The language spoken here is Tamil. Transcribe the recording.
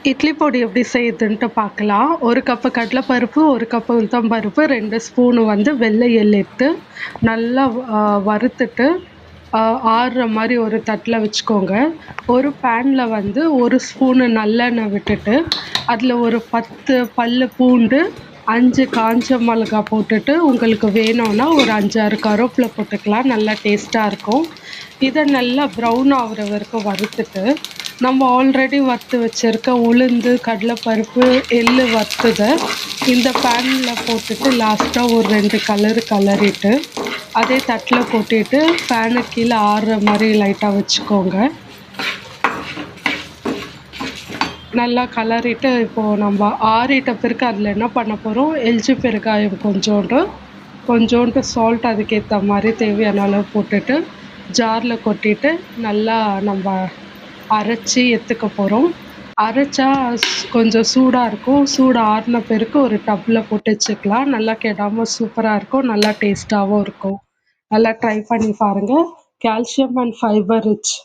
இட்லி பொடி எப்படி செய்யுதுன்ட்டு பார்க்கலாம். 1 கப்பு கடலைப்பருப்பு, 1 கப்பு உளுத்தம் பருப்பு, 2 ஸ்பூனு வந்து வெள்ளை எள்ளு எடுத்து நல்லா வறுத்துட்டு, அ ஆறுற மாரி ஒரு தட்டில வச்சுக்கோங்க. ஒரு பேன்ல வந்து 1 ஸ்பூனு நல்லெண்ணெய் விட்டுட்டு, அதில ஒரு 10 பல்லு பூண்டு, 5 காஞ்ச மிளகா போட்டுட்டு, உங்களுக்கு வேணும்னா ஒரு 5, 6 கருவேப்பில போட்டுக்கலாம். நல்லா டேஸ்ட்டா இருக்கும். இத நல்லா ப்ரவுன் ஆகுற வரைக்கும் வறுத்துட்டு, நம்ம ஆல்ரெடி வறுத்து வச்சிருக்க உளுந்து, கடலைப்பருப்பு, எள்ளு வறுத்தத இந்த பேன்ல போட்டுட்டு லாஸ்ட்டா ஒரு 2 கலரிட்டு, அதே தட்டுல கொட்டிட்டு ஃபேனுக்கு கீழ ஆறுற மாரி லைட்டா வச்சுக்கோங்க. நல்லா கலரிட்டு இப்போ நம்ம ஆறிட்ட பிறகு அதில என்ன பண்ண போறோம், எள்ளுச்சி பெருங்காயம் கொஞ்சோண்டு சால்ட் அதுக்கேத்த மாரி தேவையான அளவு போட்டுட்டு, ஜார்ல கொட்டிட்டு நல்லா நம்ப அரைச்சு எடுத்துக்க போறோம். அரைச்சா கொஞ்சம் சூடா இருக்கும். சூடு ஆறுன பிறகு ஒரு டப்ல போட்டு வச்சுக்கலாம். நல்லா கெடாம சூப்பரா இருக்கும். நல்லா டேஸ்ட்டாவும் இருக்கும். நல்லா ட்ரை பண்ணி பாருங்க. Calcium and fibre rich.